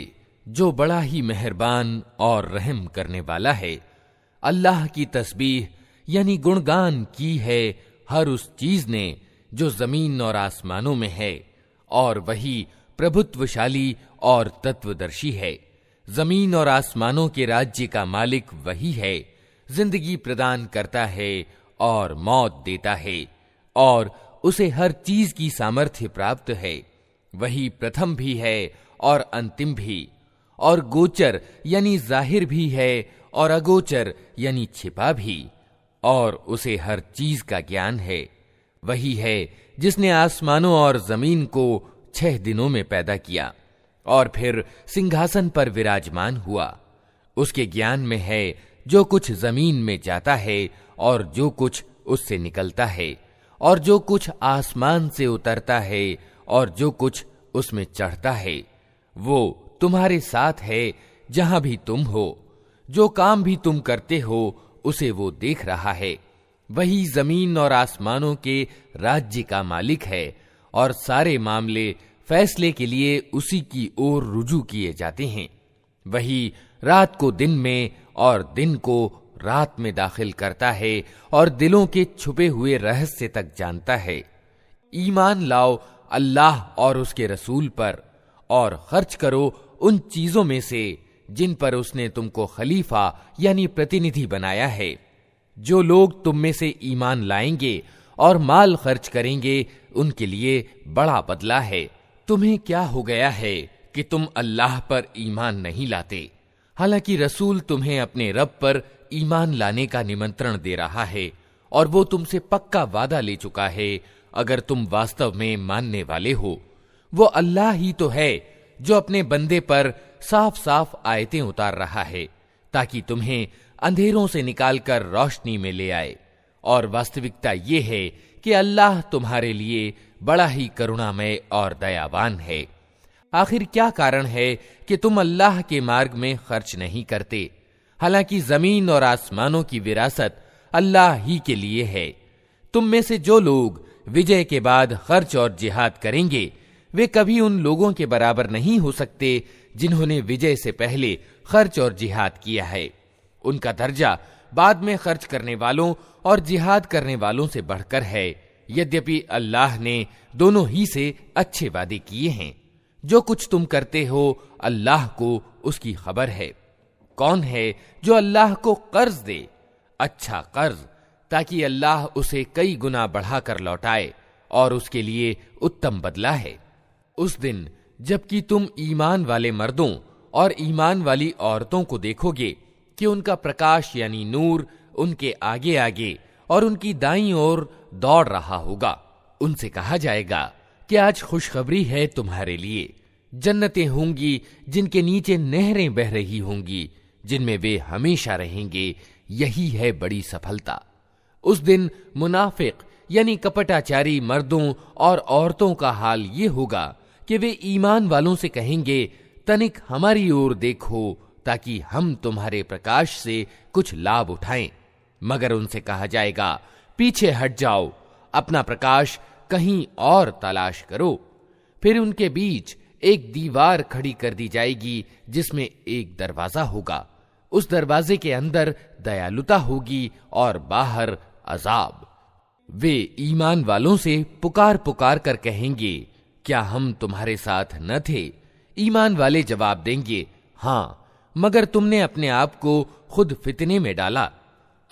जो बड़ा ही मेहरबान और रहम करने वाला है। अल्लाह की तस्बीह यानी गुणगान की है हर उस चीज ने जो जमीन और आसमानों में है, और वही प्रभुत्वशाली और तत्वदर्शी है। जमीन और आसमानों के राज्य का मालिक वही है, जिंदगी प्रदान करता है और मौत देता है, और उसे हर चीज की सामर्थ्य प्राप्त है। वही प्रथम भी है और अंतिम भी, और गोचर यानी जाहिर भी है और अगोचर यानी छिपा भी, और उसे हर चीज का ज्ञान है। वही है जिसने आसमानों और जमीन को 6 दिनों में पैदा किया और फिर सिंहासन पर विराजमान हुआ। उसके ज्ञान में है जो कुछ जमीन में जाता है और जो कुछ उससे निकलता है, और जो कुछ आसमान से उतरता है और जो कुछ उसमें चढ़ता है। वो तुम्हारे साथ है जहां भी तुम हो। जो काम भी तुम करते हो उसे वो देख रहा है। वही जमीन और आसमानों के राज्य का मालिक है, और सारे मामले फैसले के लिए उसी की ओर रुजू किए जाते हैं। वही रात को दिन में और दिन को रात में दाखिल करता है और दिलों के छुपे हुए रहस्य तक जानता है। ईमान लाओ अल्लाह और उसके रसूल पर, और खर्च करो उन चीजों में से जिन पर उसने तुमको खलीफा यानी प्रतिनिधि बनाया है। जो लोग तुम में से ईमान लाएंगे और माल खर्च करेंगे उनके लिए बड़ा बदला है। तुम्हें क्या हो गया है कि तुम अल्लाह पर ईमान नहीं लाते, हालांकि रसूल तुम्हें अपने रब पर ईमान लाने का निमंत्रण दे रहा है, और वो तुमसे पक्का वादा ले चुका है अगर तुम वास्तव में मानने वाले हो। वो अल्लाह ही तो है जो अपने बंदे पर साफ साफ आयतें उतार रहा है ताकि तुम्हें अंधेरों से निकालकर रोशनी में ले आए। और वास्तविकता ये है कि अल्लाह तुम्हारे लिए बड़ा ही करुणामय और दयावान है। आखिर क्या कारण है कि तुम अल्लाह के मार्ग में खर्च नहीं करते, हालांकि जमीन और आसमानों की विरासत अल्लाह ही के लिए है। तुम में से जो लोग विजय के बाद खर्च और जिहाद करेंगे वे कभी उन लोगों के बराबर नहीं हो सकते जिन्होंने विजय से पहले खर्च और जिहाद किया है। उनका दर्जा बाद में खर्च करने वालों और जिहाद करने वालों से बढ़कर है, यद्यपि अल्लाह ने दोनों ही से अच्छे वादे किए हैं। जो कुछ तुम करते हो अल्लाह को उसकी खबर है। कौन है जो अल्लाह को कर्ज दे, अच्छा कर्ज, ताकि अल्लाह उसे कई गुना बढ़ाकर लौटाए, और उसके लिए उत्तम बदला है। उस दिन जबकि तुम ईमान वाले मर्दों और ईमान वाली औरतों को देखोगे कि उनका प्रकाश यानी नूर उनके आगे आगे और उनकी दाईं ओर दौड़ रहा होगा, उनसे कहा जाएगा कि आज खुशखबरी है तुम्हारे लिए। जन्नतें होंगी जिनके नीचे नहरें बह रही होंगी, जिनमें वे हमेशा रहेंगे। यही है बड़ी सफलता। उस दिन मुनाफिक यानी कपटाचारी मर्दों और औरतों का हाल ये होगा कि वे ईमान वालों से कहेंगे, तनिक हमारी ओर देखो ताकि हम तुम्हारे प्रकाश से कुछ लाभ उठाएं। मगर उनसे कहा जाएगा, पीछे हट जाओ, अपना प्रकाश कहीं और तलाश करो। फिर उनके बीच एक दीवार खड़ी कर दी जाएगी जिसमें एक दरवाजा होगा। उस दरवाजे के अंदर दयालुता होगी और बाहर अजाब। वे ईमान वालों से पुकार पुकार कर कहेंगे, क्या हम तुम्हारे साथ न थे? ईमान वाले जवाब देंगे, हाँ, मगर तुमने अपने आप को खुद फितने में डाला,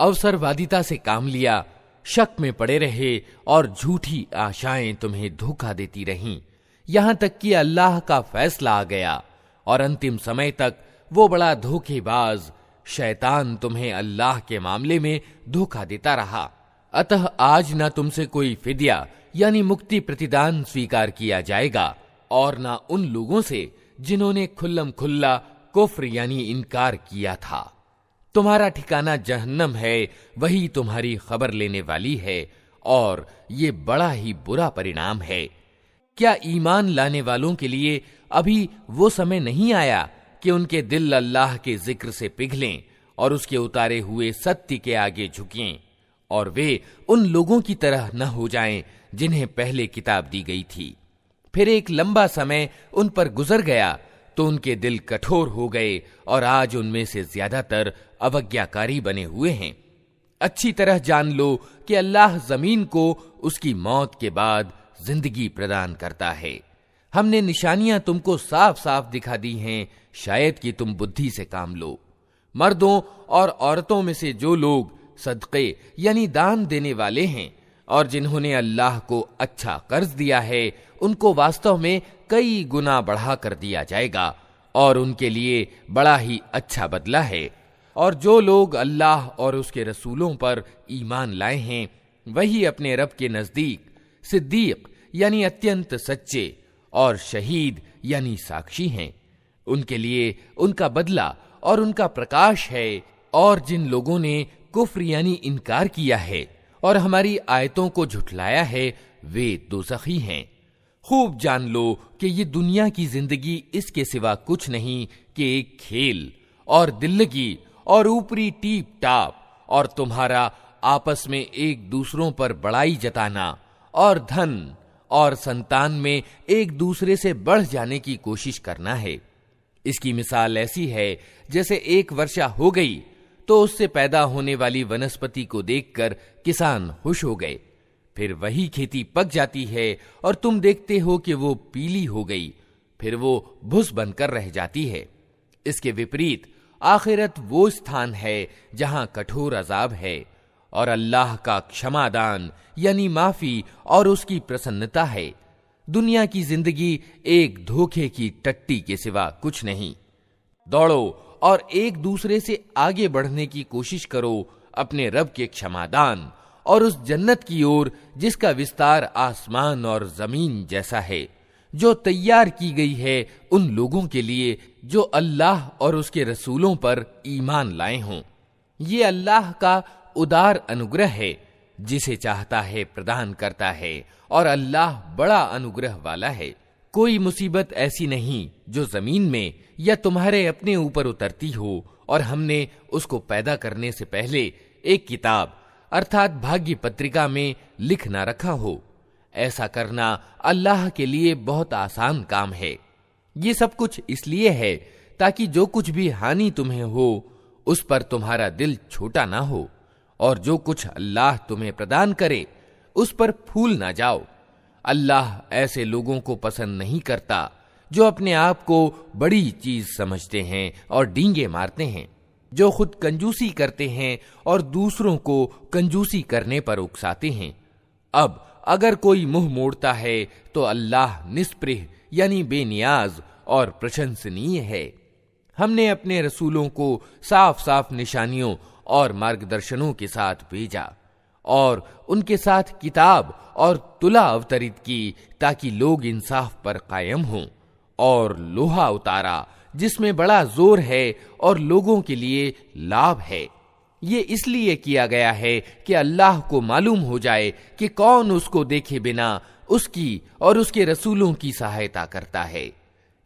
अवसरवादिता से काम लिया, शक में पड़े रहे और झूठी आशाएं तुम्हें धोखा देती रहीं, यहां तक कि अल्लाह का फैसला आ गया और अंतिम समय तक वो बड़ा धोखेबाज शैतान तुम्हें अल्लाह के मामले में धोखा देता रहा। अतः आज न तुमसे कोई फिदिया यानी मुक्ति प्रतिदान स्वीकार किया जाएगा और न उन लोगों से जिन्होंने खुल्लम खुल्ला कुफ्र यानी इनकार किया था। तुम्हारा ठिकाना जहन्नम है, वही तुम्हारी खबर लेने वाली है और ये बड़ा ही बुरा परिणाम है। क्या ईमान लाने वालों के लिए अभी वो समय नहीं आया कि उनके दिल अल्लाह के जिक्र से पिघलें और उसके उतारे हुए सत्य के आगे झुकें और वे उन लोगों की तरह न हो जाएं जिन्हें पहले किताब दी गई थी। फिर एक लंबा समय उन पर गुजर गया तो उनके दिल कठोर हो गए और आज उनमें से ज्यादातर अवज्ञाकारी बने हुए हैं। अच्छी तरह जान लो कि अल्लाह जमीन को उसकी मौत के बाद जिंदगी प्रदान करता है। हमने निशानियां तुमको साफ साफ दिखा दी हैं, शायद कि तुम बुद्धि से काम लो। मर्दों और औरतों में से जो लोग सदक़े यानी दान देने वाले हैं और जिन्होंने अल्लाह को अच्छा कर्ज दिया है, उनको वास्तव में कई गुना बढ़ा कर दिया जाएगा और उनके लिए बड़ा ही अच्छा बदला है। और जो लोग अल्लाह और उसके रसूलों पर ईमान लाए हैं, वही अपने रब के नजदीक सिद्दीक यानी अत्यंत सच्चे और शहीद यानी साक्षी हैं। उनके लिए उनका बदला और उनका प्रकाश है। और जिन लोगों ने कुफ्र यानी इनकार किया है और हमारी आयतों को झुठलाया है, वे दोज़खी हैं। खूब जान लो कि ये दुनिया की जिंदगी इसके सिवा कुछ नहीं कि एक खेल और दिल्लगी और ऊपरी टीप टाप और तुम्हारा आपस में एक दूसरों पर बड़ाई जताना और धन और संतान में एक दूसरे से बढ़ जाने की कोशिश करना है। इसकी मिसाल ऐसी है जैसे एक वर्षा हो गई तो उससे पैदा होने वाली वनस्पति को देखकर किसान खुश हो गए। फिर वही खेती पक जाती है और तुम देखते हो कि वो पीली हो गई, फिर वो भुस बनकर रह जाती है। इसके विपरीत आखिरत वो स्थान है जहां कठोर अजाब है और अल्लाह का क्षमादान यानी माफी और उसकी प्रसन्नता है। दुनिया की जिंदगी एक धोखे की टट्टी के सिवा कुछ नहीं। दौड़ो और एक दूसरे से आगे बढ़ने की कोशिश करो अपने रब के क्षमादान और उस जन्नत की ओर जिसका विस्तार आसमान और जमीन जैसा है, जो तैयार की गई है उन लोगों के लिए जो अल्लाह और उसके रसूलों पर ईमान लाए हों। ये अल्लाह का उदार अनुग्रह है, जिसे चाहता है प्रदान करता है और अल्लाह बड़ा अनुग्रह वाला है। कोई मुसीबत ऐसी नहीं जो जमीन में या तुम्हारे अपने ऊपर उतरती हो और हमने उसको पैदा करने से पहले एक किताब अर्थात भाग्य पत्रिका में लिख ना रखा हो। ऐसा करना अल्लाह के लिए बहुत आसान काम है। ये सब कुछ इसलिए है ताकि जो कुछ भी हानि तुम्हें हो उस पर तुम्हारा दिल छोटा ना हो और जो कुछ अल्लाह तुम्हें प्रदान करे उस पर फूल ना जाओ। अल्लाह ऐसे लोगों को पसंद नहीं करता जो अपने आप को बड़ी चीज समझते हैं और डींगे मारते हैं, जो खुद कंजूसी करते हैं और दूसरों को कंजूसी करने पर उकसाते हैं। अब अगर कोई मुंह मोड़ता है तो अल्लाह निस्पृह यानी बेनियाज और प्रशंसनीय है। हमने अपने रसूलों को साफ साफ निशानियों और मार्गदर्शनों के साथ भेजा और उनके साथ किताब और तुला अवतरित की ताकि लोग इंसाफ पर कायम हों, और लोहा उतारा जिसमें बड़ा जोर है और लोगों के लिए लाभ है। ये इसलिए किया गया है कि अल्लाह को मालूम हो जाए कि कौन उसको देखे बिना उसकी और उसके रसूलों की सहायता करता है।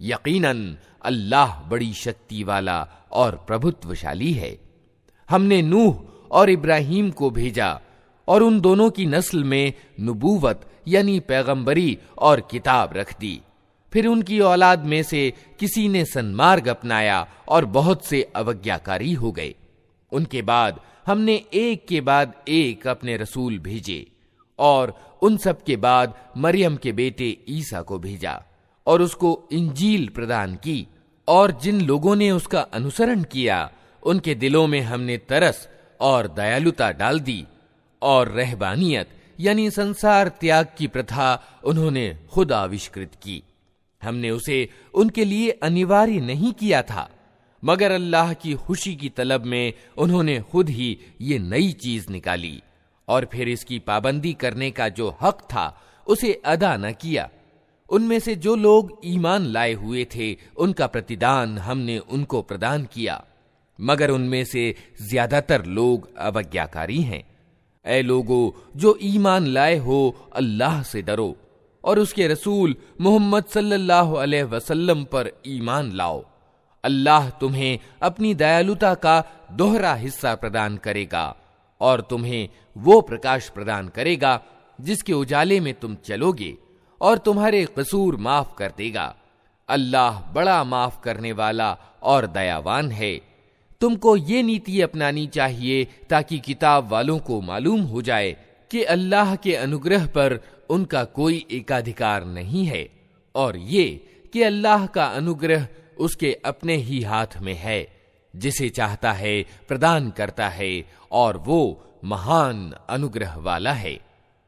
यकीनन अल्लाह बड़ी शक्ति वाला और प्रभुत्वशाली है। हमने नूह और इब्राहिम को भेजा और उन दोनों की नस्ल में नबूवत यानी पैगंबरी और किताब रख दी। फिर उनकी औलाद में से किसी ने सन्मार्ग अपनाया और बहुत से अवज्ञाकारी हो गए। उनके बाद हमने एक के बाद एक अपने रसूल भेजे और उन सब के बाद मरियम के बेटे ईसा को भेजा और उसको इंजील प्रदान की। और जिन लोगों ने उसका अनुसरण किया उनके दिलों में हमने तरस और दयालुता डाल दी और रहबानियत यानी संसार त्याग की प्रथा उन्होंने खुद आविष्कृत की। हमने उसे उनके लिए अनिवार्य नहीं किया था, मगर अल्लाह की खुशी की तलब में उन्होंने खुद ही ये नई चीज निकाली और फिर इसकी पाबंदी करने का जो हक था उसे अदा न किया। उनमें से जो लोग ईमान लाए हुए थे उनका प्रतिदान हमने उनको प्रदान किया, मगर उनमें से ज्यादातर लोग अवज्ञाकारी हैं। ऐ लोगो जो ईमान लाए हो, अल्लाह से डरो और उसके रसूल मोहम्मद सल्लल्लाहु अलैहि वसल्लम पर ईमान लाओ। अल्लाह तुम्हें अपनी दयालुता का दोहरा हिस्सा प्रदान करेगा और तुम्हें वो प्रकाश प्रदान करेगा जिसके उजाले में तुम चलोगे, और तुम्हारे कसूर माफ कर देगा। अल्लाह बड़ा माफ करने वाला और दयावान है। तुमको ये नीति अपनानी चाहिए ताकि किताब वालों को मालूम हो जाए कि अल्लाह के अनुग्रह पर उनका कोई एकाधिकार नहीं है, और ये कि अल्लाह का अनुग्रह उसके अपने ही हाथ में है, जिसे चाहता है प्रदान करता है, और वो महान अनुग्रह वाला है।